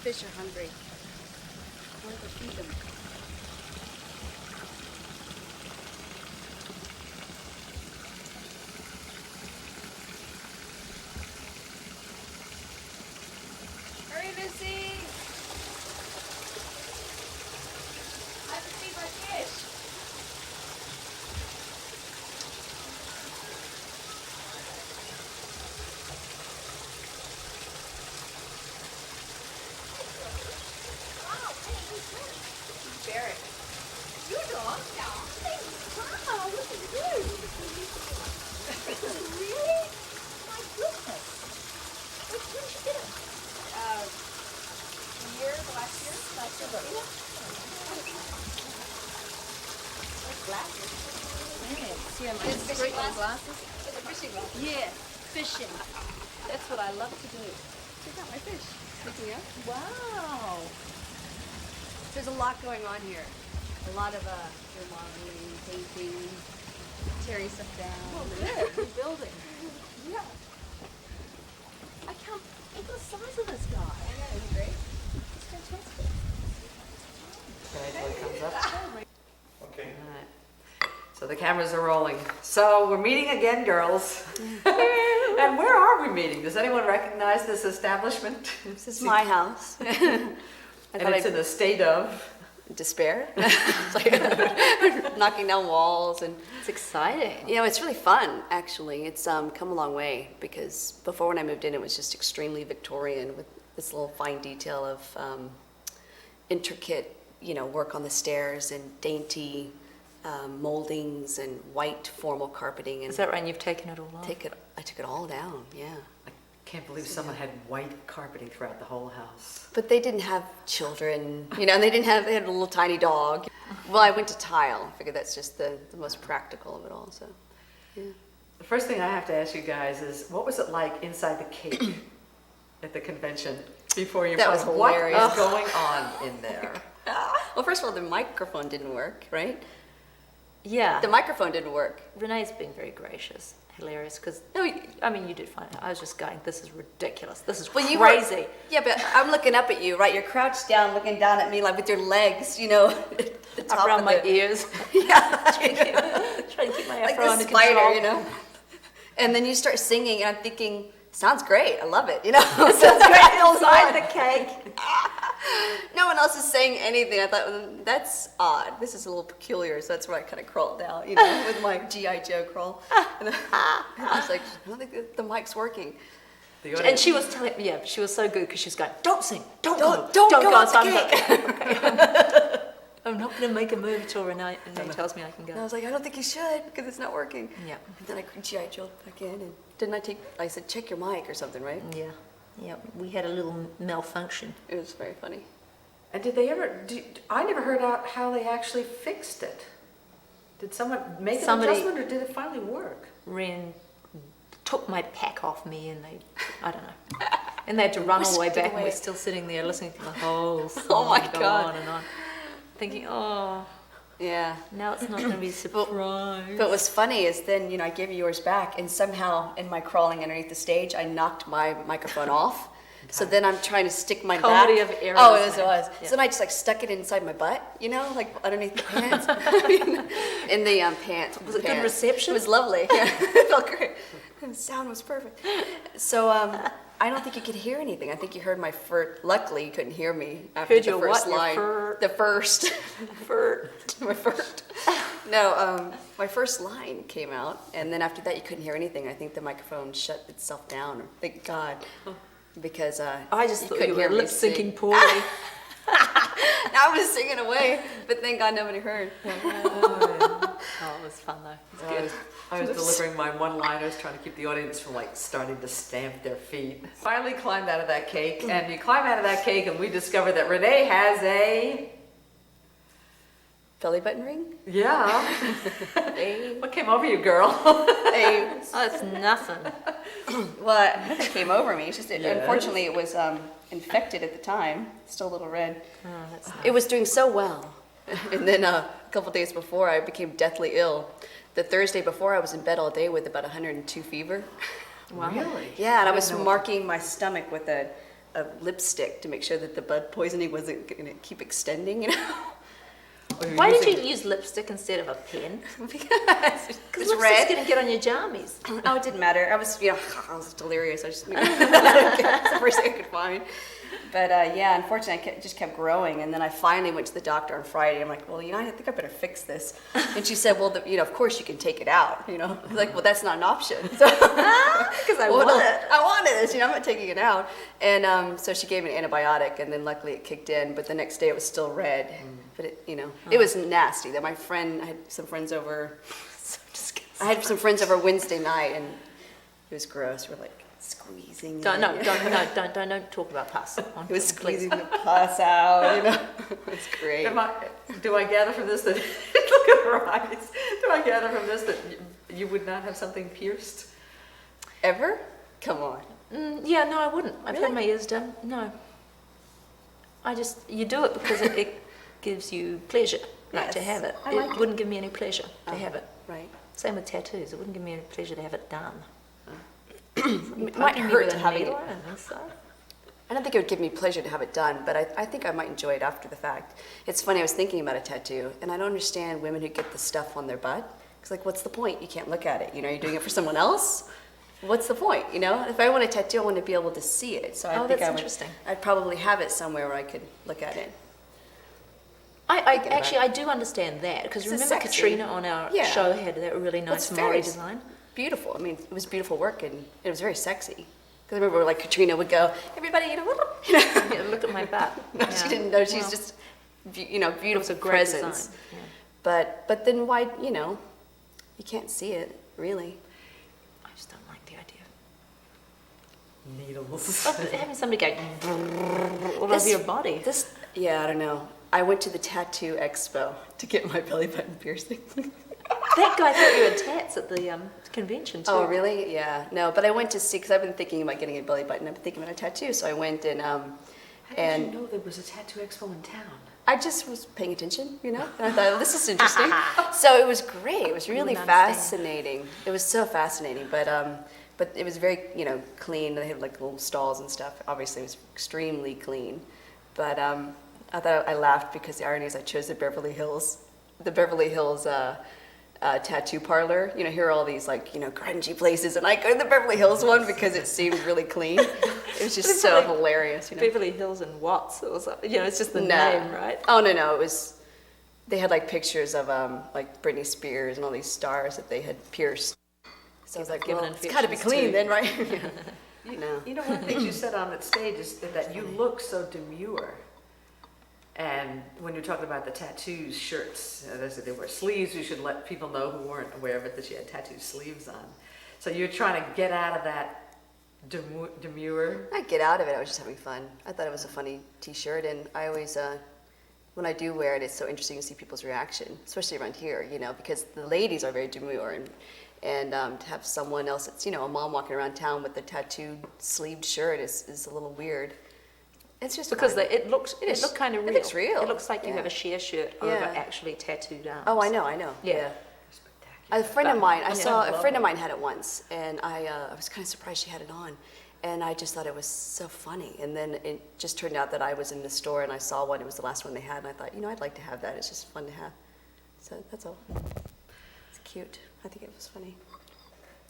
fish are hungry. I want to feed them. Hurry, Missy! I have to feed my fish. Barrett. You dog? No. Wow, look at you. Really? My goodness. When did you get it? Last year. Glasses. See, I'm fishing glasses. It's a fishing glass. Yeah, fishing. That's what I love to do. Check out my fish. Picking up. Wow. There's a lot going on here. A lot of remodeling, painting, tearing stuff down. Oh, good. Rebuilding. Yeah. I can't. Look at the size of this guy. I know, isn't it great? It's fantastic. Okay, it comes up. Okay. All right. So the cameras are rolling. So we're meeting again, girls. And where are we meeting? Does anyone recognize this establishment? This is my house. And it's in a state of despair. It's like knocking down walls, and It's exciting. you know, it's really fun. Actually, it's come a long way, because before, when I moved in, it was just extremely Victorian with this little fine detail of intricate, work on the stairs and dainty moldings and white formal carpeting. And Is that right? And you've taken it all off? I took it all down. Yeah. I can't believe someone had white carpeting throughout the whole house. But they didn't have children, and they had a little tiny dog. Well, I went to tile. I figured that's just the most practical of it all, so, yeah. The first thing I have to ask you guys is, what was it like inside the cake at the convention before you? That was What hilarious. is going on in there? Well, first of all, the microphone didn't work, right? Yeah. The microphone didn't work. Renee's been very gracious, hilarious, because, No, you did find out. I was just going, this is ridiculous. This is well, crazy. Yeah, but I'm looking up at you, right? You're crouched down, looking down at me, like with your legs, the top Up around of my the, ears. yeah, Trying to keep my like afro the under spider, control. And then you start singing, and I'm thinking, sounds great. I love it, Sounds great Inside inside the cake. No one else is saying anything. I thought, that's odd. This is a little peculiar, so that's where I kind of crawled down, with my G.I. Joe crawl. And I was like, I don't think the mic's working. And she was telling me, she was so good because she was going, don't sing, don't go. Don't go off So the I'm cake. like, okay. I'm not going to make a move until Renee tells me I can And I go. was like, I don't think you should, because it's not working. Yeah. And then I G.I. Joe'd back in, and I said, check your mic or something, right? Yeah, we had a little malfunction. It was very funny. And did they ever? I never heard out how they actually fixed it. Did someone make an adjustment, or did it finally work? Ren took my pack off me, and I don't know. And they had to run all the way Whisked it back, and away. we're still sitting there listening to the whole song Oh my go God. on and on. Thinking, oh, Yeah. now it's not going to be a surprise. But what's funny is then, I gave you yours back, and somehow in my crawling underneath the stage, I knocked my microphone off. So then I'm trying to stick my Comedy back. of errors, Oh, it was. man. Yeah. So then I just stuck it inside my butt, like underneath the pants. In the pants. Was it good reception? It was lovely. Yeah, it felt great. The sound was perfect. So I don't think you could hear anything. I think you heard my furt. Luckily, you couldn't hear me after Heard the your first what? Your line. furt? The first. Furt. My first. No, my first line came out, and then after that, you couldn't hear anything. I think the microphone shut itself down. Thank God, because I just thought you couldn't were hear me lip syncing sing. poorly. I was singing away, but thank God nobody heard. Oh, it was fun though. It was good. I was delivering my one-liners, trying to keep the audience from starting to stamp their feet. Finally climbed out of that cake, and you climb out of that cake, and we discover that Renee has a Belly button ring? Yeah. A, What came over you, girl? a, Oh, it's nothing. well, it came over me. It's just, Yes. unfortunately, it was infected at the time. Still a little red. Oh, that's nice. It was doing so well. And then a couple days before, I became deathly ill. The Thursday before, I was in bed all day with about 102 fever. Wow. Really? Yeah, and I was didn't know- marking my stomach with a lipstick to make sure that the bud poisoning wasn't going to keep extending, you know. Why did you use lipstick instead of a pen? Because Because it's lipstick's red. going to get on your jammies. Oh, it didn't matter. I was, I was delirious. I just, it's the first thing I could find. But yeah, unfortunately, it just kept growing. And then I finally went to the doctor on Friday. I'm like, well, I think I better fix this. And she said, well, of course you can take it out. I was like, well, that's not an option. So, Because I want it. I wanted this. I'm not taking it out. And so she gave me an antibiotic, and then luckily it kicked in. But the next day it was still red. But it was nasty. That my friend, I had some friends over. So disgusting. I had some friends over Wednesday night, and it was gross. We're like squeezing. Don't talk about pus. It was squeezing the pus out. It's great. Do I gather from this that look at her eyes? Do I gather from this that you would not have something pierced? Ever? Come on. Yeah, no, I wouldn't. I've Really? had my ears done. No. You do it because it gives you pleasure, to Yes. have it. I It like it. wouldn't give me any pleasure to have it. Right. Same with tattoos. It wouldn't give me any pleasure to have it done. It might Poking me hurt with to a have it. needle, I don't think so. I don't think it would give me pleasure to have it done, but I think I might enjoy it after the fact. It's funny, I was thinking about a tattoo, and I don't understand women who get the stuff on their butt. It's like, what's the point? You can't look at it. You're doing it for someone else? What's the point? If I want a tattoo, I want to be able to see it. So I think that's interesting. I'd probably have it somewhere where I could look at it. I do understand that, because It's remember sexy. Katrina on our Yeah. show had that really nice It's Maori very design? Beautiful. I mean, it was beautiful work, and it was very sexy. Because I remember, Katrina would go, everybody, Yeah, look at my butt. No, she didn't know. She's Well, just, it was beautiful a great presence. design. Yeah. But then why, you can't see it, really. I just don't like the idea. Needles. Of having somebody go all over your body. Yeah, I don't know. I went to the tattoo expo to get my belly button piercing. That guy thought you had tats at the convention too. Oh, really? Yeah. No, but I went to see, because I've been thinking about getting a belly button. I've been thinking about a tattoo, so I went and How did you know there was a tattoo expo in town? I just was paying attention, And I thought, oh, this is interesting. So it was great. It was really wouldn't understand. fascinating. It was so fascinating, but it was very, clean. They had little stalls and stuff. Obviously, it was extremely clean. But I thought I laughed because the irony is I chose the Beverly Hills tattoo parlor. Here are all these grungy places, and I go to the Beverly Hills one because it seemed really clean. It was just so hilarious. Beverly Hills and Watts. It was, it's just the No. name, right? Oh no, it was. They had pictures of Britney Spears and all these stars that they had pierced. So I was like, Given well, it's got to be infections clean too. then, right? One of the things you said on that stage is that you look so demure. And when you're talking about the tattoos, shirts, as I said, they wear sleeves. You should let people know who weren't aware of it that you had tattoo sleeves on. So you're trying to get out of that demure. I get out of it. I was just having fun. I thought it was a funny T-shirt, and I always, when I do wear it, it's so interesting to see people's reaction, especially around here, because the ladies are very demure, and to have someone else that's, a mom walking around town with a tattooed sleeved shirt is a little weird. It's just Because fun. it looked kind of real. It looks real. It looks like you Yeah. have a sheer shirt over Yeah. actually tattooed arms. Oh, I know. Yeah. A friend of mine, I But- saw Yeah. a friend of mine had it once, and I was kind of surprised she had it on, and I just thought it was so funny. And then it just turned out that I was in the store and I saw one. It was the last one they had, and I thought, I'd like to have that. It's just fun to have. So that's all. It's cute. I think it was funny.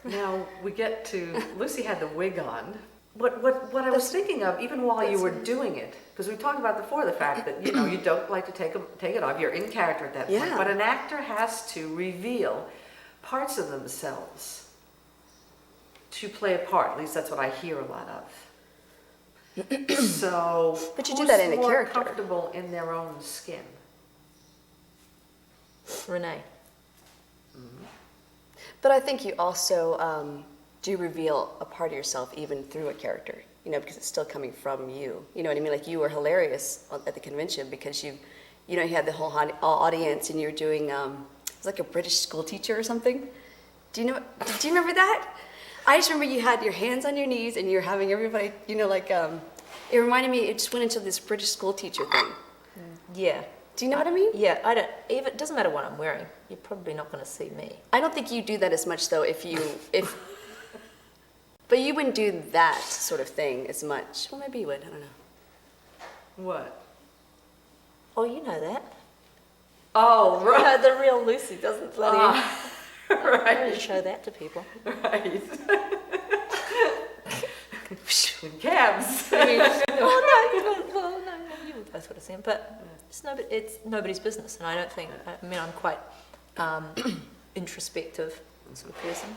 Now we get to Lucy had the wig on. What I was thinking of, even while you were doing it, because we talked about before the fact that you don't like to take it off. You're in character at that point. Yeah. But an actor has to reveal parts of themselves to play a part. At least that's what I hear a lot of. So, But you do that in a who's more character. comfortable in their own skin? Renee. But I think you also do reveal a part of yourself even through a character, because it's still coming from you. You know what I mean? Like you were hilarious at the convention because you had the whole audience and you're doing, it was like a British school teacher or something. Do you remember that? I just remember you had your hands on your knees and you're having everybody, it reminded me, it just went into this British school teacher thing. Yeah. Do you know what I mean? Yeah, I don't. Even it doesn't matter what I'm wearing. You're probably not going to see me. I don't think you do that as much though if But you wouldn't do that sort of thing as much. Well, maybe you would. I don't know. What? Oh, you know that. Oh, right. The real Lucy doesn't bloody Right. show that to people. Right. In cabs. Well, no, you both would have seen, but it's nobody's business, and I don't think. I mean, I'm quite introspective sort of person.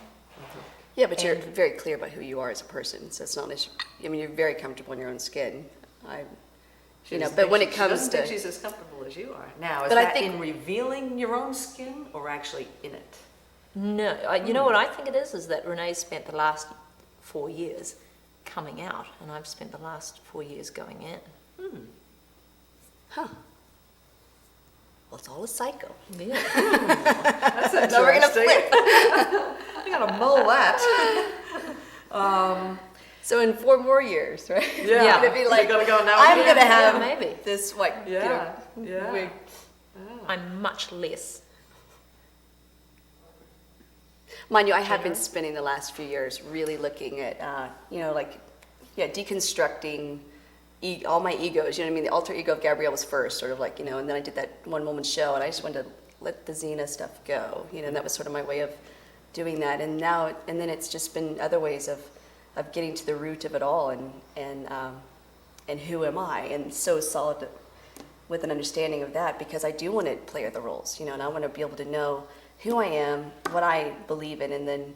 Yeah, but you're very clear about who you are as a person, so it's not an issue. I mean, you're very comfortable in your own skin. But when it comes she doesn't to, think she's as comfortable as you are. Now, is But I that think- in revealing your own skin or actually in it? No, you know what I think it is that Renee spent the last 4 years coming out, and I've spent the last 4 years going in. huh? Well, it's all a cycle. Yeah. That's interesting. Now we're gonna flip. I gotta mull that. So in 4 more years, right? Yeah. You're gonna be like, You're gonna go now. I'm again? gonna have maybe. this like, Yeah. wig. I'm much less. Mind you, I have been spending the last few years really looking at, deconstructing all my egos. You know what I mean? The alter ego of Gabrielle was first, sort of like, and then I did that one woman show, and I just wanted to let the Xena stuff go. And that was sort of my way of doing that. And then it's just been other ways of getting to the root of it all, and who am I? And so solid with an understanding of that, because I do want to play the roles, and I want to be able to know who I am, what I believe in, and then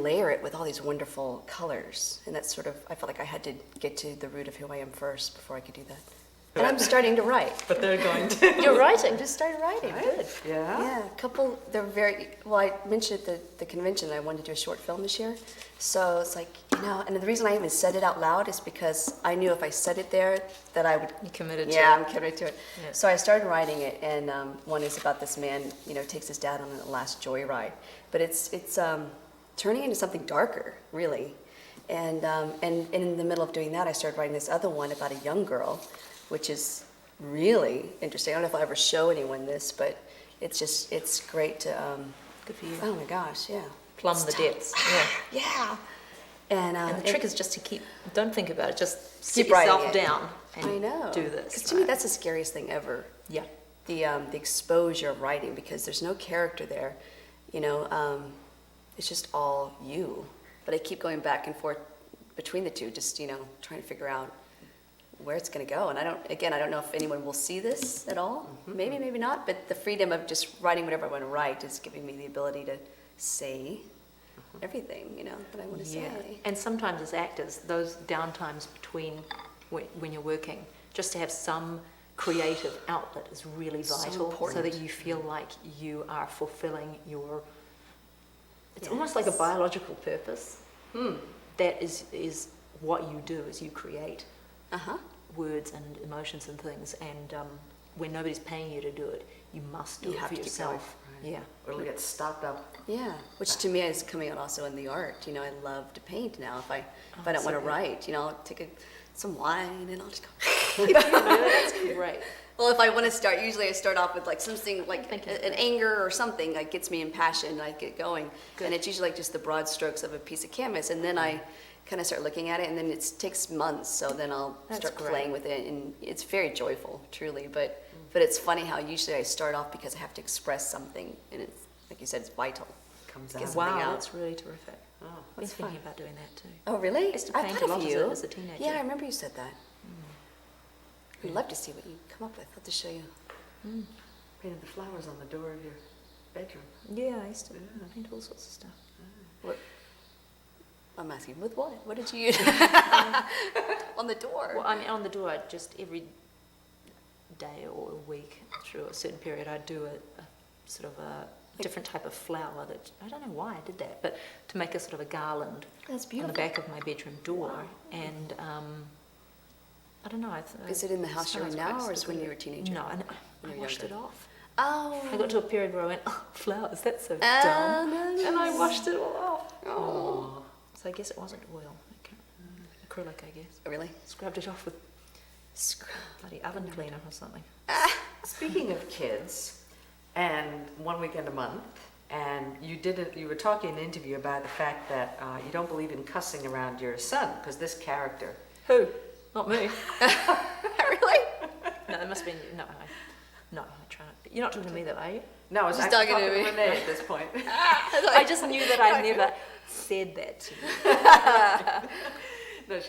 layer it with all these wonderful colors. And that's sort of, I felt like I had to get to the root of who I am first before I could do that. And I'm starting to write. But they're going to. You're writing. Just started writing. Good. Yeah. Yeah, they're I mentioned at the convention I wanted to do a short film this year. So it's like, and the reason I even said it out loud is because I knew if I said it there that I would. You committed to Yeah, it. I'm committed to it. Yeah. So I started writing it, and one is about this man, takes his dad on a last joyride. But it's turning into something darker, really. And in the middle of doing that, I started writing this other one about a young girl, which is really interesting. I don't know if I'll ever show anyone this, but it's great to, Good for you. oh my gosh, yeah. Plumb the depths. Yeah. Yeah. And the trick is just to don't think about it, just sit Keep writing yourself it. down and I know. do this. Because to me, that's the scariest thing ever. Yeah. The exposure of writing, because there's no character there, it's just all you. But I keep going back and forth between the two, just trying to figure out where it's going to go. And I don't know if anyone will see this at all. Maybe not. But the freedom of just writing whatever I want to write is giving me the ability to say everything, that I want to say. And sometimes as actors, those downtimes between when you're working, just to have some creative outlet is really So vital, so important. that you feel like you are fulfilling your. It's almost like a biological purpose. That is what you do, is you create words and emotions and things, and when nobody's paying you to do it, you must do You it have for to keep yourself. Right. Yeah. Or it'll get stopped up. Yeah, which to me is coming out also in the art. I love to paint now. If I don't want to good. write, I'll take some wine and I'll just go. That's great. Well, if I want to start, usually I start off with like something like Thank you. an anger or something that gets me impassioned, and I get going. Good. And it's usually like just the broad strokes of a piece of canvas, and then I kind of start looking at it, and then it takes months. So then I'll That's start great. playing with it, and it's very joyful, truly. But it's funny how usually I start off because I have to express something, and it's like you said, it's vital. Comes Gets out. something Wow, out. that's really terrific. Oh. I've been That's thinking fun. about doing that too. Oh, really? I used to I've paint thought a of lot you. as a teenager. Yeah, I remember you said that. I'd love to see what you come up with. I'll have to show you. Painted the flowers on the door of your bedroom. Yeah, I used to paint all sorts of stuff. What? I'm asking, with what? What did you use? On the door? Well, I mean, on the door, just every day or a week through a certain period, I'd do a sort of a different type of flower that, I don't know why I did that, but to make a sort of a garland That's on beautiful. the back of my bedroom door. And I don't know. Is it in the house you're in sounds now, quite or is when you stupid. were a teenager? No, When I you were washed it younger. off. Oh. I got to a period where I went, oh, flowers, that's so Oh, dumb. no. And I washed it all off. Oh. So I guess it wasn't oil. Acrylic, I guess. Really? Scrubbed it off with bloody oven cleaner or something. Speaking of kids, and one weekend a month, and you were talking in an interview about the fact that you don't believe in cussing around your son, because this character. Who? Not me. Really? No, it must be no. I try not. You're not talking to me though, are you? No, I was Just actually talking talking to to me. Renee at this point. I just knew that I never said that to you. No,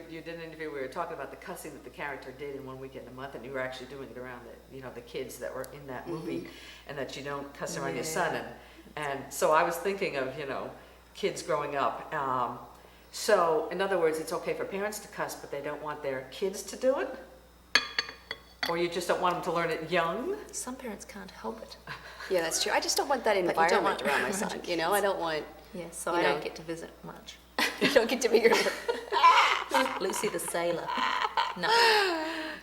you did an interview, we were talking about the cussing that the character did in One Weekend a Month, and you were actually doing it around the kids that were in that movie, and that you don't cuss around your son. And so I was thinking of, kids growing up. So, in other words, it's okay for parents to cuss, but they don't want their kids to do it? Or you just don't want them to learn it young? Some parents can't help it. Yeah, that's true. I just don't want that you don't environment want- around my son. I don't want. Yeah, so You I know. don't get to visit much. You don't get to be your. Lucy the sailor. No.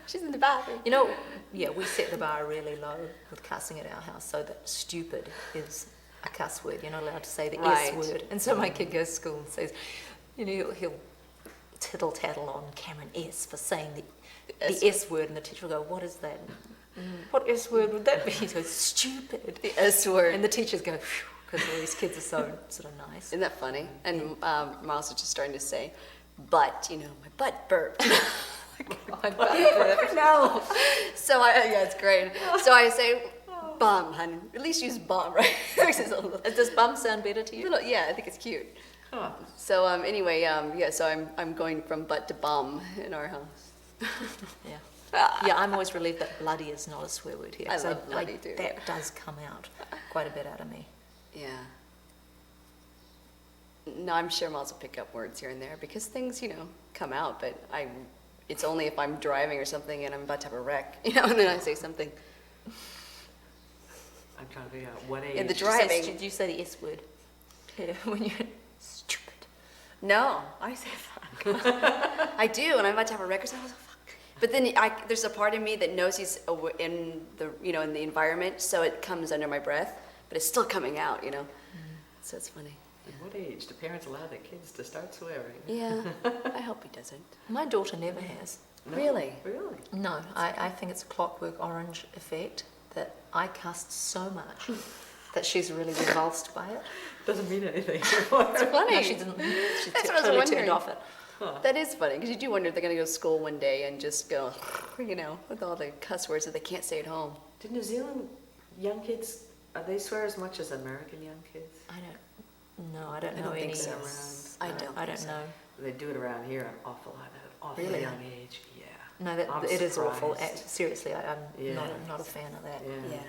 She's in the bathroom. We set the bar really low with cussing at our house, so that stupid is a cuss word. You're not allowed to say the Right. S word. And so my kid goes to school and says, he'll tittle tattle on Cameron S for saying the S word, and the teacher will go, "What is that? What S word would that be?" He goes, "Stupid." The S word. And the teachers go, because all these kids are so sort of nice. Isn't that funny? And Miles was just starting to say, but, my butt burp. My butt burp. No. So it's great. So I say, bum, honey. At least use bum, right? Does bum sound better to you? Yeah, I think it's cute. Huh. So anyway, so I'm going from butt to bum in our house. Yeah. Yeah, I'm always relieved that bloody is not a swear word here. I 'cause love bloody too. That does come out quite a bit out of me. Yeah. No, I'm sure Miles will pick up words here and there because things, come out, but it's only if I'm driving or something and I'm about to have a wreck, and then I say something. I'm trying to figure out what age. In the driving. Did you say the S word? Yeah, when you're stupid. No, I say fuck. I do, and I'm about to have a wreck or something. I was like, fuck. But then there's a part of me that knows he's in the in the environment, so it comes under my breath, but it's still coming out, So it's funny. At what age do parents allow their kids to start swearing? Yeah, I hope he doesn't. My daughter never has. No? Really? Really? No, I think it's a Clockwork Orange effect that I cussed so much that she's really repulsed by it. Doesn't mean anything. It's funny. No, she didn't. She That's what I was totally wondering. turned off it. That is funny, because you do wonder if they're going to go to school one day and just go, with all the cuss words that they can't say at home. Do New Zealand young kids, they swear as much as American young kids? I don't know I don't any. think so. Around, I I don't so. know. They do it around here an awful lot at an awfully Really? young age. Yeah. No, that I'm it is awful. surprised. Seriously, I'm Yeah. not a fan of that. Yeah.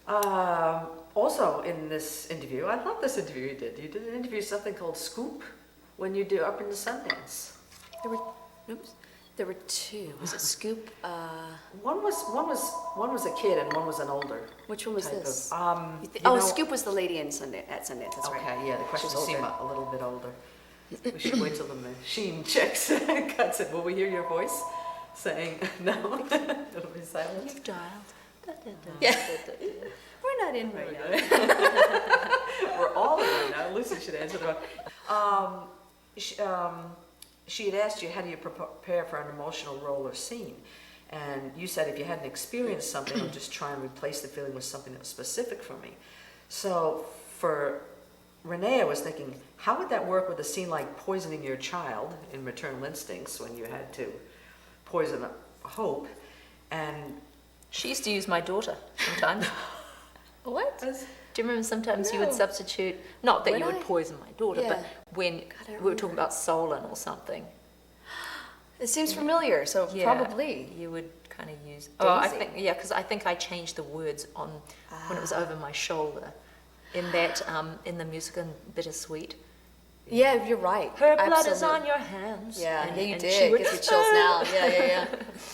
Yeah. Also in this interview, I love this interview you did. You did an interview, something called Scoop, when you do Up in the Sundance. There were two. Was it Scoop? One was a kid and one was an older. Which one was type this? Of, Scoop was the lady at Sundance. That's right. Okay, yeah, the question She's seemed older. a little bit older. We should wait till the machine checks and cuts it. Will we hear your voice saying no? It'll be silent. You've dialed. Yeah. We're not in right now. We're all in right now. Lucy should answer the one. She had asked you, how do you prepare for an emotional role or scene? And you said if you hadn't experienced something, I'll just try and replace the feeling with something that was specific for me. So for Renee, I was thinking, how would that work with a scene like poisoning your child in Maternal Instincts, when you had to poison Hope? And She used to use my daughter sometimes. What? Do you remember sometimes you No. would substitute, not that Would you would I? poison my daughter, Yeah. but when I we were remember. talking about Solon or something. It seems familiar, so Yeah, probably. you would kind of use. Oh, I Daisy. think because I think I changed the words on when it was over my shoulder, in that in the music in Bittersweet. Yeah, you're right. Her blood is Absolutely. on your hands. Yeah, and, yeah, you and did. she would- It gives me chills now. Yeah.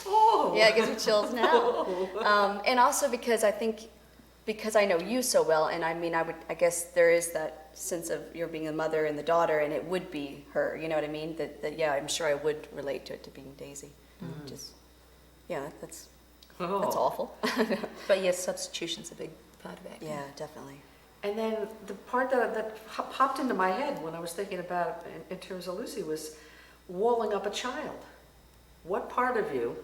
oh, Yeah, it gives me chills now. And also because I know you so well, and I guess there is that sense of you're being a mother and the daughter, and it would be her. You know what I mean? That yeah, I'm sure I would relate to it to being Daisy. Just yeah, that's awful. But yes, substitution's a big part of acting. Yeah, definitely. And then the part that popped into my head when I was thinking about it in terms of Lucy was walling up a child. What part of you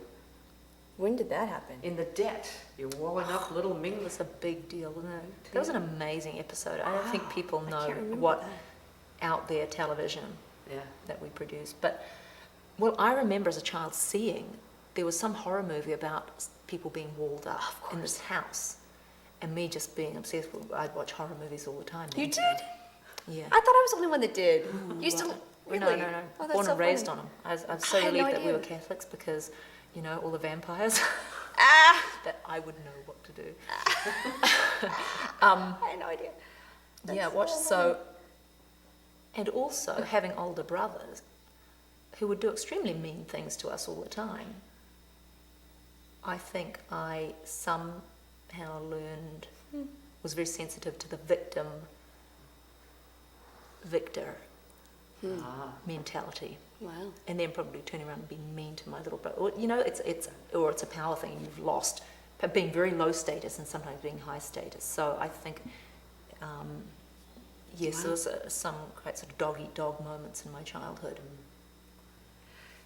When did that happen? In the debt. You're warming up little It Ming. was a big deal, wasn't it? That was an amazing episode. I don't think people I know can't remember what that. out there television Yeah. that we produced. But well, I remember as a child seeing there was some horror movie about people being walled up in this house, and me just being obsessed with. I'd watch horror movies all the time. You then. did? Yeah. I thought I was the only one that did. You used to. Really? No. Oh, that's Born so and raised funny. on them. I was so I had no relieved that we were idea. Catholics because, you know, all the vampires. Ah! That I would know what to do. I had no idea. Yeah, watch so. And also having older brothers who would do extremely mean things to us all the time. I think I somehow learned, was very sensitive to the victor mentality. Wow. And then probably turning around and being mean to my little brother. Or, you know, it's a power thing you've lost, being very low status and sometimes being high status. So I think, yes, there was some quite sort of dog-eat-dog moments in my childhood.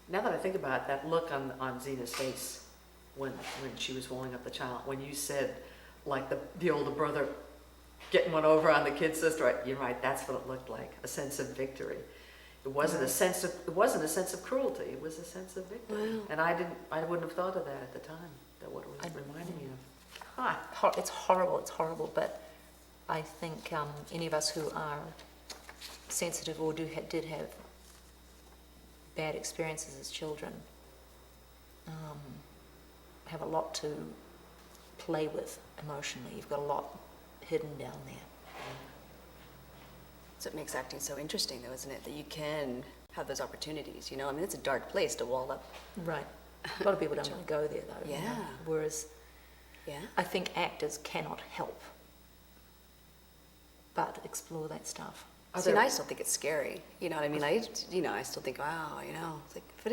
Now that I think about it, that look on Xena's face when she was holding up the child, when you said, like the older brother getting one over on the kid sister, you're right, that's what it looked like, a sense of victory. It wasn't a sense of cruelty, it was a sense of victory. Wow. And I wouldn't have thought of that at the time, that what it was reminding me of. It's horrible, but I think any of us who are sensitive or did have bad experiences as children have a lot to play with emotionally. You've got a lot hidden down there. So it makes acting so interesting, though, isn't it? That you can have those opportunities. You know, I mean, it's a dark place to wall up. Right. A lot of people don't want to go there, though. you know. Yeah. Whereas Yeah. I think actors cannot help but explore that stuff. See, and I still think it's scary. You know what I mean? I still think, wow, you know, it's like, but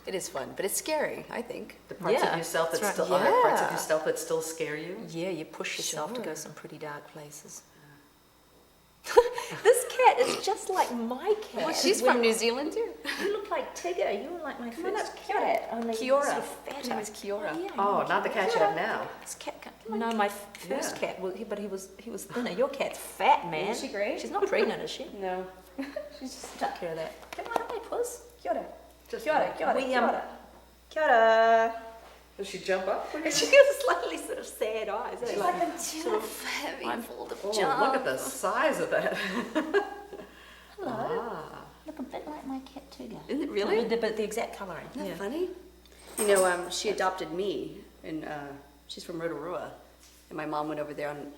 it is fun, but it's scary, I think. The parts Yeah, of yourself that that's still, right. are there parts of Yeah. yourself that still scare you? Yeah, you push yourself to go Sure. some pretty dark places. This cat is just like my cat. Well, she's from New Zealand, too. You look like Tigger. You were like my Come on first up, cat. Only Kiora. sort of Her fatter. name is Kiora. Oh, yeah, Oh, not the cat you have now. This cat. No, my first Yeah. cat. Well, but he was thinner. Your cat's fat, man. Is she great? She's not pregnant, is she? No. She's just took care of that. Come on, hi, puss. Kia ora. Just Kia ora, kia ora, We, kia ora. Kia ora. Does she jump up? She has slightly sort of sad eyes. She's like a too heavy, full of Oh, junk. look at the size of that. Hello. Ah. Look a bit like my cat Tigger. Is it really? But the exact colouring. Isn't that funny? You know, she adopted me, and she's from Rotorua. And my mom went over there on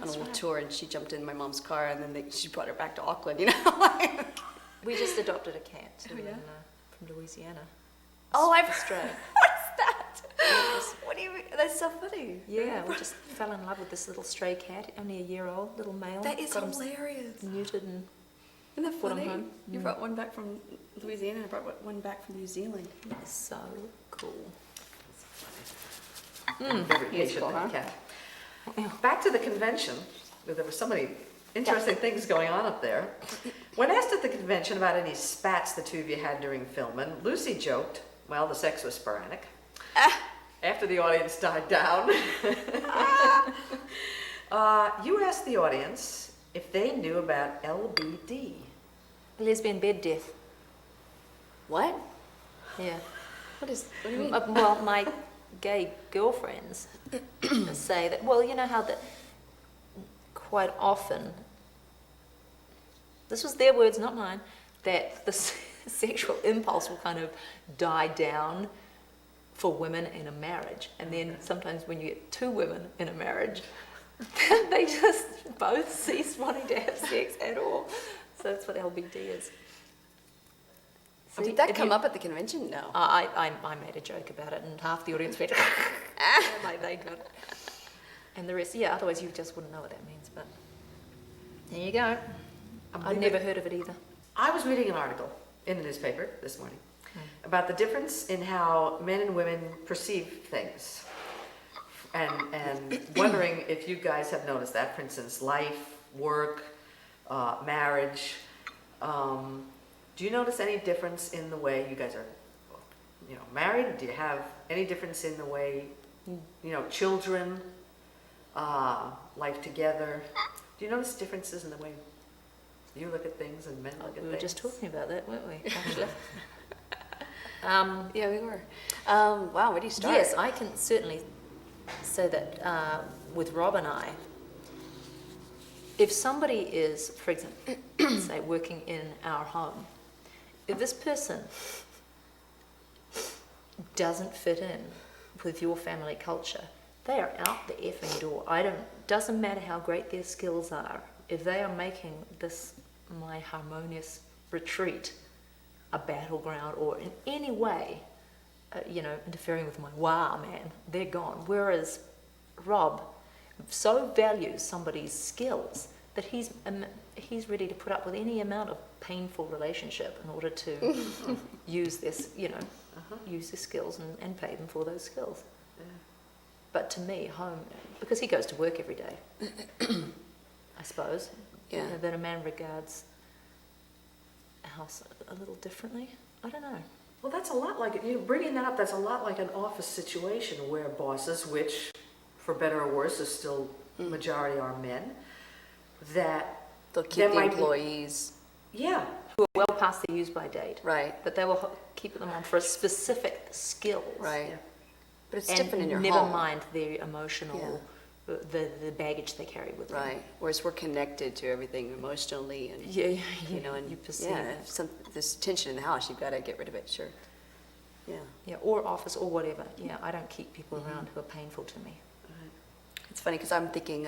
a little tour, and she jumped in my mom's car, and then she brought her back to Auckland, you know? We just adopted a cat too, Oh, yeah? from Louisiana. Oh, I've Stray. What's that? What do you mean? That's so funny. Yeah, we just fell in love with this little stray cat, only a year old, little male. That is Got him hilarious. neutered and Isn't that Brought 'em funny? home. You brought one back from Louisiana, I brought one back from New Zealand. it's so cool. Very He is patient cool, little huh? cat. Back to the convention, there were so many interesting things going on up there. When asked at the convention about any spats the two of you had during filming, Lucy joked, well, the sex was sporadic. After the audience died down, you asked the audience if they knew about LBD. Lesbian bed death. What? Yeah. What do you mean? Well, my gay girlfriends say that, well, you know how that quite often, this was their words, not mine, that the sexual impulse will kind of die down for women in a marriage. And then sometimes when you get two women in a marriage, they just both cease wanting to have sex at all. So that's what LBD is. So Did that if come you- up at the convention? No. I made a joke about it, and half the audience went, like they got it. And the rest, yeah, otherwise you just wouldn't know what that means, but there you go. I'd never heard of it either. I was reading an article in the newspaper this morning about the difference in how men and women perceive things. And wondering if you guys have noticed that, for instance, life, work, marriage. Do you notice any difference in the way you guys are married? Do you have any difference in the way, children, life together? Do you notice differences in the way you look at things and men look at things? We were just talking about that, weren't we, actually? Yeah, we were. Wow, where do you start? Yes, I can certainly say that with Rob and I, if somebody is, for example, say working in our home, if this person doesn't fit in with your family culture, they are out the effing door. Doesn't matter how great their skills are, if they are making this, my harmonious retreat, a battleground, or in any way, interfering with my wow, man, they're gone. Whereas Rob so values somebody's skills that he's ready to put up with any amount of painful relationship in order to use this, use his skills and pay them for those skills. Yeah. But to me, home, because he goes to work every day, I suppose, that a man regards a house a little differently. I don't know. Well, that's a lot like, bringing that up, that's a lot like an office situation where bosses, which, for better or worse, is still majority are men, that they'll keep the employees. Who are well past their use by date. Right. But they will keep them on for a specific skill. Right. Yeah. But it's and different in your never home. mind their emotional, the baggage they carry with them. Right. Whereas we're connected to everything emotionally, and and you perceive it. If there's tension in the house, you've got to get rid of it. Sure. Yeah. Yeah, or office or whatever. Yeah, I don't keep people around who are painful to me. Right. It's funny because I'm thinking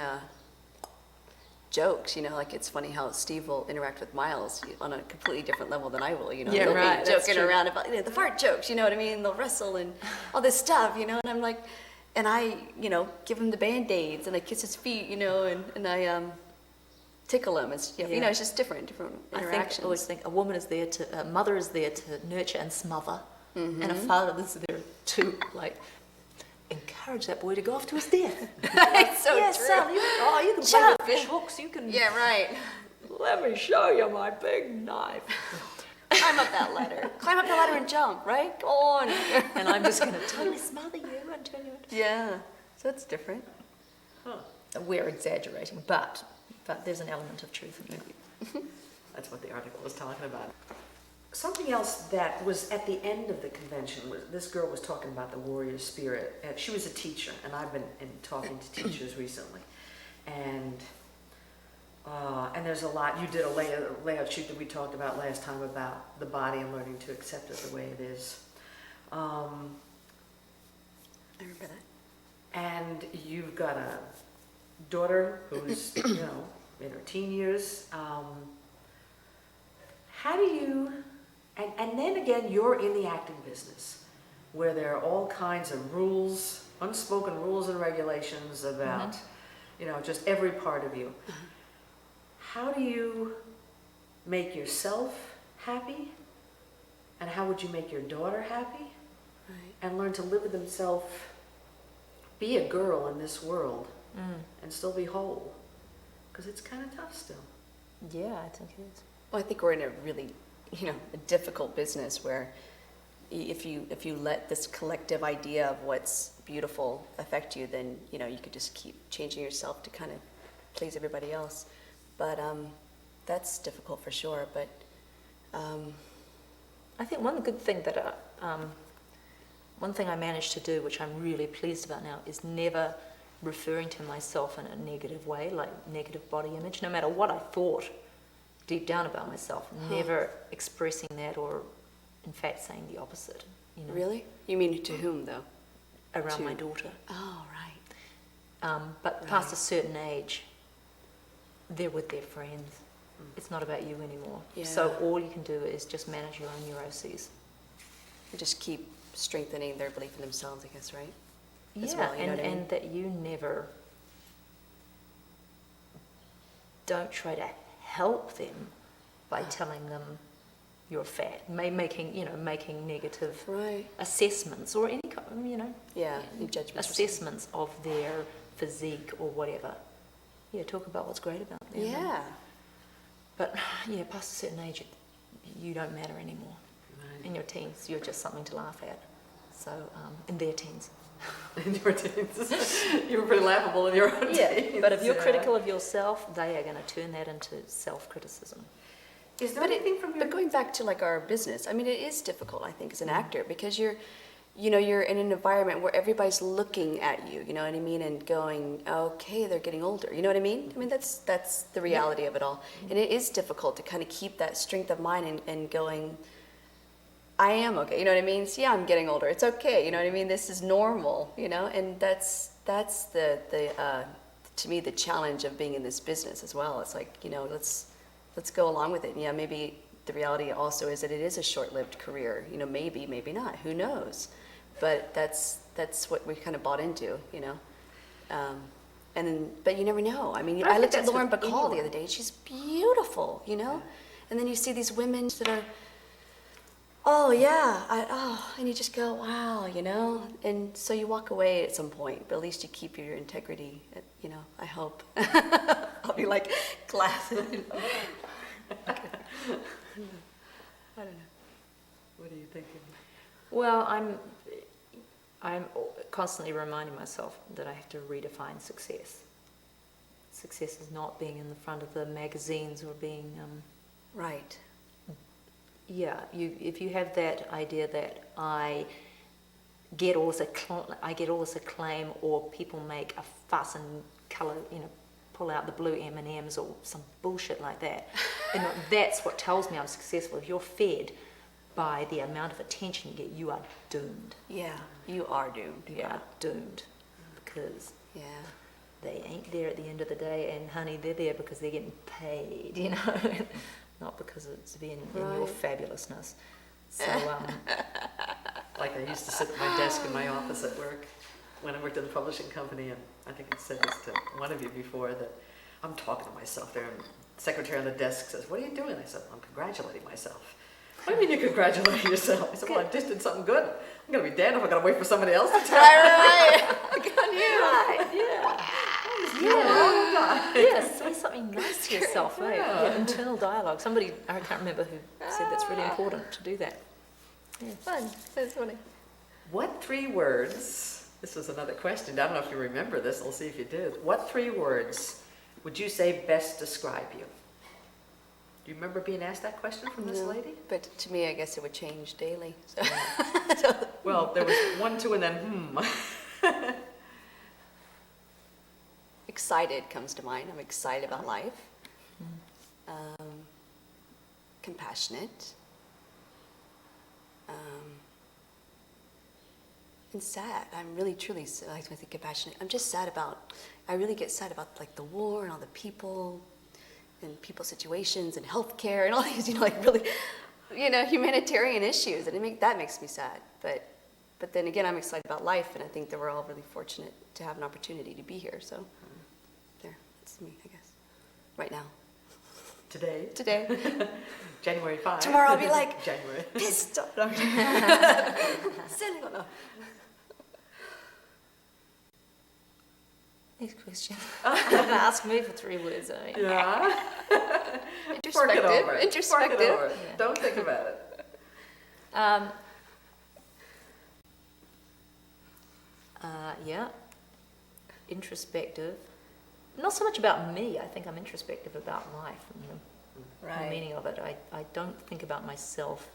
jokes. Like it's funny how Steve will interact with Miles on a completely different level than I will. Yeah, they'll right. be joking around about the fart jokes. You know what I mean? They'll wrestle and all this stuff. And I'm like. And I, give him the Band-Aids, and I kiss his feet, and I tickle him. It's, it's just different interactions. I always think a woman is there a mother is there to nurture and smother, and a father is there to, encourage that boy to go off to his death. It's so yes, true. son, you can play with fish hooks, you can... Yeah, right. Let me show you my big knife. Climb up that ladder. Climb up the ladder and jump, right? Go on. And I'm just going to totally smother you and turn you into... Yeah, so it's different. Huh. We're exaggerating, but there's an element of truth in it. That's what the article was talking about. Something else that was at the end of the convention was this girl was talking about the warrior spirit. She was a teacher, and I've been talking to teachers recently. And there's a lot. You did a layout sheet that we talked about last time about the body and learning to accept it the way it is. I remember that. And you've got a daughter who's, in her teen years. How do you, and then again, you're in the acting business where there are all kinds of rules, unspoken rules and regulations about, just every part of you. How do you make yourself happy? And how would you make your daughter happy? Right. And learn to live with themselves, be a girl in this world, and still be whole. Because it's kind of tough still. Yeah, I think it is. Well, I think we're in a really, a difficult business where if you let this collective idea of what's beautiful affect you, then, you could just keep changing yourself to kind of please everybody else. But that's difficult for sure. But I think one good thing that one thing I managed to do, which I'm really pleased about now, is never referring to myself in a negative way, like negative body image, no matter what I thought deep down about myself, never expressing that or, in fact, saying the opposite. Really? You mean to whom, though? Around my daughter. Oh, right. But past a certain age, they're with their friends. It's not about you anymore. Yeah. So all you can do is just manage your own neuroses. You just keep strengthening their belief in themselves, I guess, right? Yeah, well, you know what I mean? and that you never don't try to help them by telling them you're fat, making negative Right. assessments or any kind, Yeah, judgments. assessments of their physique or whatever. Yeah, talk about what's great about them. Yeah. But yeah, past a certain age, you don't matter anymore. Right. In your teens, you're just something to laugh at. So in their teens. In your teens. You were pretty laughable in your own teens. But if you're critical of yourself, they are going to turn that into self-criticism. Is there anything from your... But going back to like our business, I mean, it is difficult, I think, as an actor, because you're in an environment where everybody's looking at you, you know what I mean, and going, okay, they're getting older, you know what I mean? I mean, that's the reality of it all. And it is difficult to kind of keep that strength of mind and going, I am okay, you know what I mean? So yeah, I'm getting older, it's okay, you know what I mean? This is normal, you know, and that's the to me, the challenge of being in this business as well. It's like, you know, let's go along with it. And yeah, maybe the reality also is that it is a short-lived career. You know, maybe not. Who knows? But that's what we kind of bought into. You know, but you never know. I mean, I looked at Lauren Bacall the other day. She's beautiful. You know, and then you see these women that are, and you just go, wow. You know, and so you walk away at some point. But at least you keep your integrity. You know, I hope. I'll be like glasses. I don't know. What are you thinking? Well, I'm constantly reminding myself that I have to redefine success. Success is not being in the front of the magazines or being Right. Yeah, if you have that idea that I get all this acclaim, or people make a fuss and colour, you know, pull out the blue M&Ms or some bullshit like that, and that's what tells me I'm successful. If you're fed by the amount of attention you get, you are doomed. Yeah, you are doomed. You are doomed, because they ain't there at the end of the day, and honey, they're there because they're getting paid, you know, not because it's in your fabulousness. So, like I used to sit at my desk in my office at work when I worked in the publishing company, and I think I said this to one of you before, that I'm talking to myself there, and the secretary on the desk says, what are you doing? I said, I'm congratulating myself. What do you mean you're congratulating yourself? I said, well, I just did something good. I'm going to be damned if I'm going to wait for somebody else to tell me. Right. Good on you. right, yeah, say something nice to yourself, right? Yeah, internal dialogue. Somebody, I can't remember who said that's really important to do that. Yeah. Fun. That's funny. What 3 words, this was another question, I don't know if you remember this, I'll see if you do. What 3 words would you say best describe you? Do you remember being asked that question from this lady? But to me, I guess it would change daily. So. Well, there was 1, 2, and then Excited comes to mind. I'm excited about life. Compassionate. And sad. I'm really, truly, like when I think compassionate, I'm just sad about, I really get sad about like the war and all the people and people's situations and healthcare and all these, you know, like really, you know, humanitarian issues. And that makes me sad. But then again, I'm excited about life, and I think that we're all really fortunate to have an opportunity to be here. So there, that's me, I guess, right now. Today. January 5. Tomorrow I'll be like, January. pissed off. Sending on. Next question. Ask me for 3 words. Yeah. Introspective. Fork it over. Introspective. Yeah. Don't think about it. Introspective. Not so much about me. I think I'm introspective about life and the meaning of it. I don't think about myself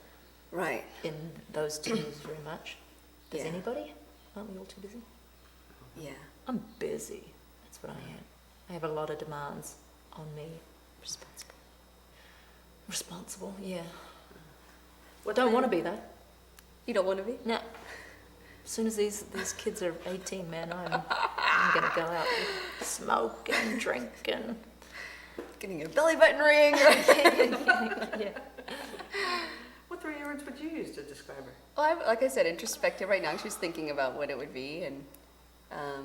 in those terms very much. Does anybody? Aren't we all too busy? Yeah. I'm busy. That's what I am. I have a lot of demands on me. Responsible, yeah. Don't want to be though. You don't want to be? No. As soon as these kids are 18, man, I'm going to go out and smoke and drink and... Getting a belly button ring. Yeah. What 3 words would you use to describe her? Well, like I said, introspective right now. She's thinking about what it would be, and I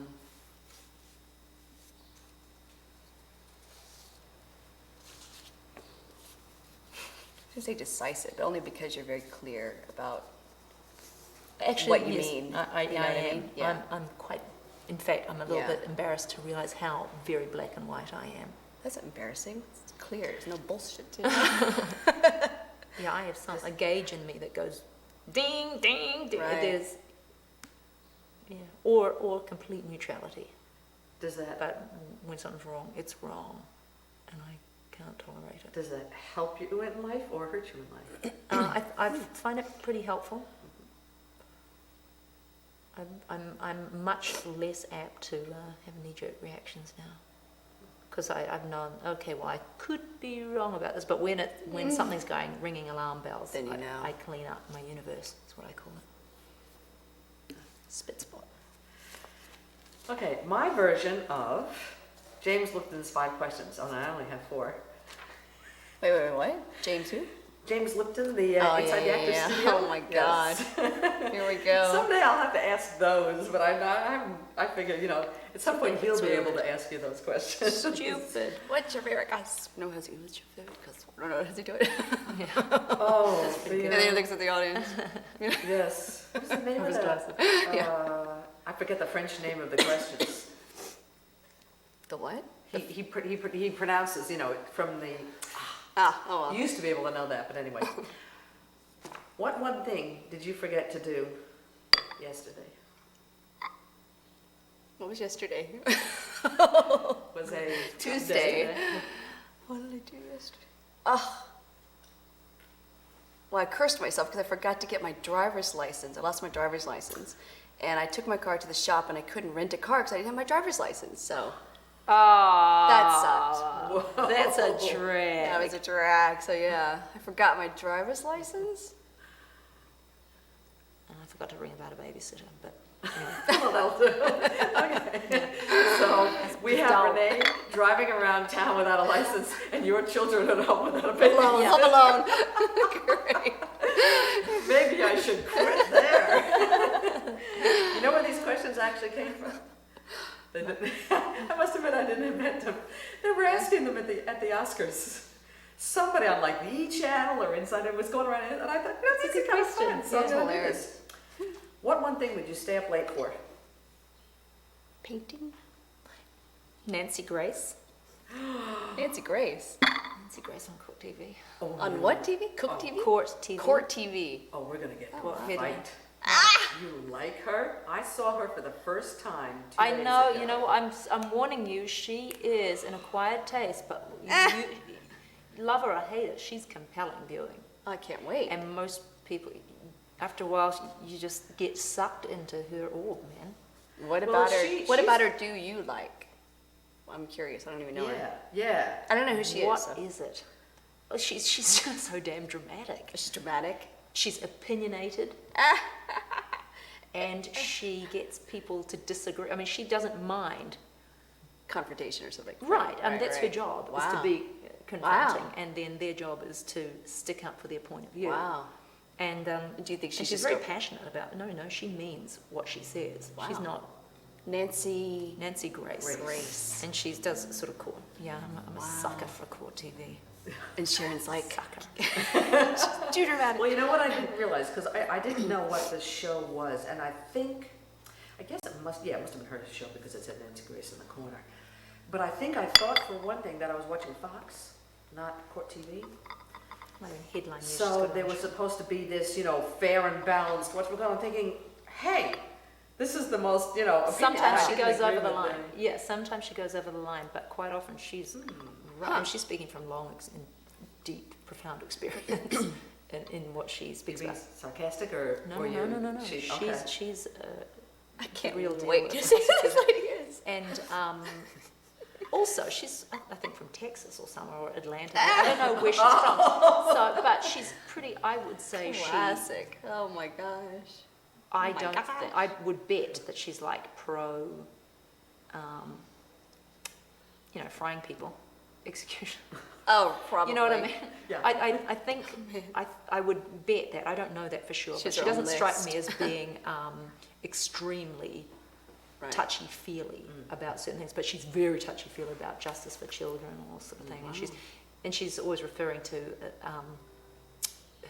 should say decisive, but only because you're very clear about what you mean. I You know what I am. mean? Yeah. I'm quite. In fact, I'm a little bit embarrassed to realize how very black and white I am. That's not embarrassing. It's clear. There's no bullshit to it. Yeah, I have a gauge in me that goes ding, ding, ding. Right. There's Yeah, or complete neutrality. Does that But when something's wrong, it's wrong, and I can't tolerate it. does that help you in life or hurt you in life? I find it pretty helpful. I'm much less apt to have knee-jerk reactions now, because I've known, okay, well, I could be wrong about this, but when something's ringing alarm bells, Then you know. I clean up my universe. That's what I call it. Spit spot. Okay, my version of James Lipton's 5 questions. Oh, no, I only have 4. Wait, what? James who? James Lipton, the Inside the Actors Studio. Oh my God. Yes. Here we go. Someday I'll have to ask those, but I figure, at some point he'll be able to ask you those questions. Stupid. What's your favorite cusp? No, what's your favorite cusp? I don't know, does he do it? Oh, And then he looks at the audience. yes. What's the name of that? I forget the French name of the questions. The what? He pronounces, from the. Well. You used to be able to know that, but anyway. What one thing did you forget to do yesterday? What was yesterday? Was a Tuesday. What did I do yesterday? Well, I cursed myself because I forgot to get my driver's license. I lost my driver's license. And I took my car to the shop and I couldn't rent a car because I didn't have my driver's license. So that sucked. That's a drag. That was a drag. So yeah, I forgot my driver's license. And I forgot to ring about a babysitter, but anyway. Well, that'll do. Okay. So we have Renee driving around town without a license and your children at home without a babysitter. Home alone. Great. Maybe I should quit there. You know where these questions actually came from? I must admit I didn't invent them. They were asking them at the Oscars. Somebody on like the E! Channel or Inside It was going around, and I thought, that's a kind of fun. So That's I'm gonna do hilarious. this. What one thing would you stay up late for? Painting? Nancy Grace. Nancy Grace. Nancy Grace on Court TV. Oh, On what TV? Cook TV? Court TV. Court TV. Oh, we're gonna get What a headline? fight. You like her? I saw her for the first time 2 I days know, ago. you know, I'm warning you, she is an acquired taste, but you love her or hate her, she's compelling viewing. I can't wait. And most people, after a while, you just get sucked into her orb, man. What Well, about her? What she's- about her do you like? I'm curious. I don't even know her. Yeah. I don't know who she What is. So. is it? Oh, she's just so damn dramatic. She's dramatic. She's opinionated. And she gets people to disagree. I mean, she doesn't mind. Confrontation or something. Right, that's her right. job, is Wow. to be confronting. Wow. And then their job is to stick up for their point of view. Wow. And Do you think and she's she's just very a- passionate about it. No, she means what she says. She's Wow. not Nancy Grace. Grace. And she does sort of court. Yeah, I'm a sucker for court TV. And Sharon's like, Sucker. too dramatic. Well, you know what I didn't realize, because I didn't know what the show was, and I guess it must have been her show because it said Nancy Grace in the corner. But I think I thought for one thing that I was watching Fox, not Court TV. Like a headline news So story. there was supposed to be this, fair and balanced, what's going on, I'm thinking, hey, this is the most, opinion. Sometimes I she didn't goes agree over the with line. Yeah, sometimes she goes over the line, but quite often she's right. And she's speaking from and deep, profound experience in what she speaks Being about. sarcastic or No. Okay. She's I can't real deal wait with to see who this lady is. and also she's I think from Texas or somewhere or Atlanta. I don't know where she's from. So, but she's pretty. I would say Classic. Oh my gosh. I my don't. gosh. I would bet that she's like pro. Frying people, execution. Oh, probably. You know what I mean? Yeah. I think I would bet that. I don't know that for sure, but She's she her own doesn't strike list. me as being extremely Right. touchy-feely about certain things. But she's very touchy-feely about justice for children and all sort of thing. Wow. And she's always referring to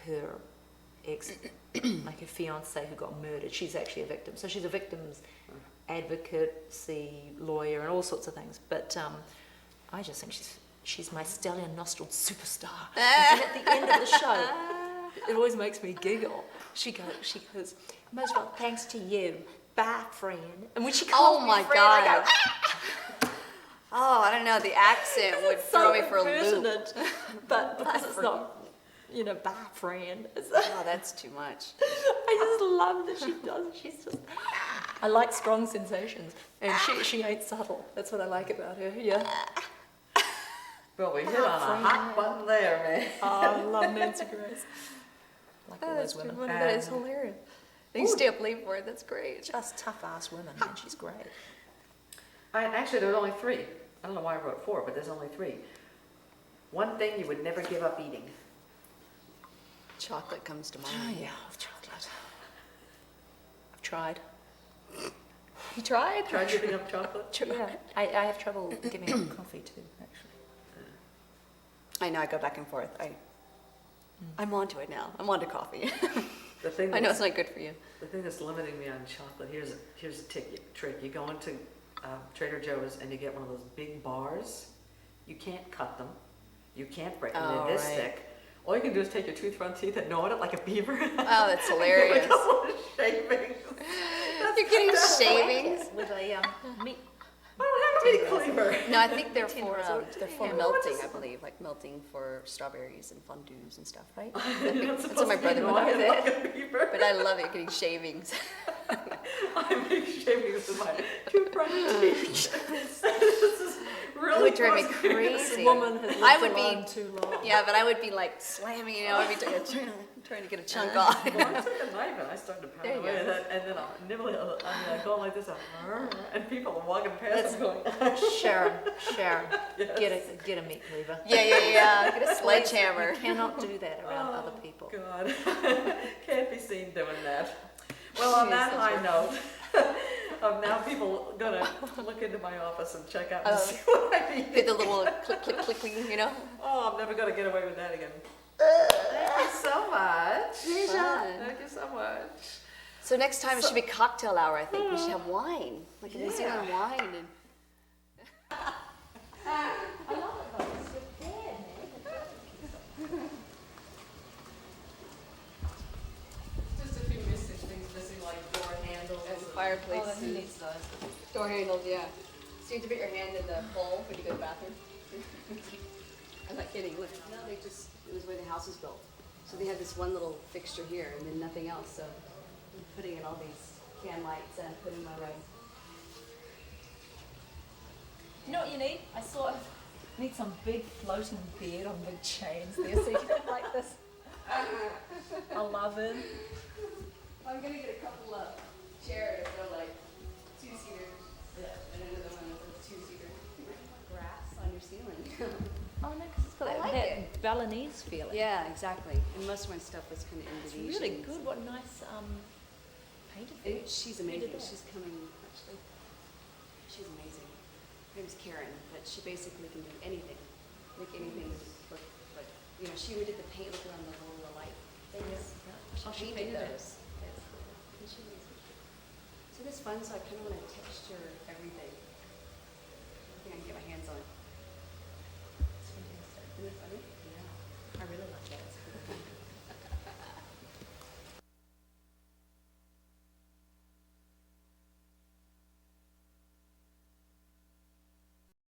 her ex, like her fiance who got murdered. She's actually a victim, so she's a victim's advocacy lawyer and all sorts of things. But I just think she's my stallion-nostrilled superstar. And at the end of the show, it always makes me giggle. She goes, most of all, thanks to you, bye, friend. And when she Oh calls me my friend, I God. go, ah! Oh, I don't know. The accent would throw me for a loop. impersonate. But because it's not, bye, friend. Oh, that's too much. I just love that she does. She's just. I like strong sensations, and she ain't subtle. That's what I like about her. Yeah. Well, we hit on a hot button there, man. Oh, I love Nancy Grace. Like all Oh, those that's women. funny. That is hilarious. They stay up late for it. That's great. Just tough ass women, man. She's great. Actually, there were only 3. I don't know why I wrote 4, but there's only 3. One thing you would never give up eating. Chocolate comes to mind. Oh yeah, I've chocolate. I've tried. You tried? Try giving up chocolate? Yeah, I have trouble giving up coffee too, actually. I know. I go back and forth. I'm onto it now. I'm onto coffee. The thing I know that's, it's not good for you. the thing that's limiting me on chocolate, here's a trick. You go into Trader Joe's and you get one of those big bars. You can't cut them. You can't break them. Oh, They're this right. thick. All you can do is take your two front teeth and gnaw it like a beaver. Oh, that's hilarious. A couple of shavings. You're getting shavings? With a meat. I don't have a meat cleaver. No, I think they're for Yeah. melting, I believe, like melting for strawberries and fondues and stuff, right? You're not That's supposed what my to be brother would gnawing do. it like a beaver. But I love it, getting shavings. I make shavings with my two front teeth. This is It really would drive me causing me crazy. This woman has I lived would be- alone too long. Yeah, but I would be like slamming, every time, trying to get a chunk off. Well, I took a knife and I started to pound There you away go. at it, and then I'll nibble it, going like this, and people are walking past and going, Sharon, Yes. get a meat cleaver. Yeah. Get a sledgehammer. You cannot do that around other people. God, can't be seen doing that. Well, on that high note, of now people gonna look into my office and check out and see what I Get need. the little click, Oh, I'm never gonna get away with that again. Thank you so much. Fun. Thank you so much. So next time it should be cocktail hour, I think. We should have wine, like a New Zealand wine. And Just a few things missing, like door handles. And fireplace. Oh, he needs those. Door handles, yeah. So you have to put your hand in the hole when you go to the bathroom. I'm not kidding. Look, no, it was where the house was built. So they had this one little fixture here and then nothing else. So I'm putting in all these can lights and I put in my room. You know what you need? I saw need some big floating beard on big chains there, so you can like this. I love it. I'm gonna get a couple of chairs that are like 2-seaters. Yeah. And another one that's a 2-seater. Grass on your ceiling. Oh no, because it's got I that, like that it. Balinese feeling. Yeah, exactly. And most of my stuff was kind of It's Indonesian. really good. What nice painted And thing. she's Who did amazing. that? She's coming, actually. She's amazing. Her name's Karen, but she basically can do anything. Make anything look like, she did the paint look around the whole light things. Oh, she painted painted those. Yes. And she makes it. So it's fun, so I kind of want to texture everything. Everything I can get my hands on. It's fantastic. Isn't it funny? Yeah, I really like that. It's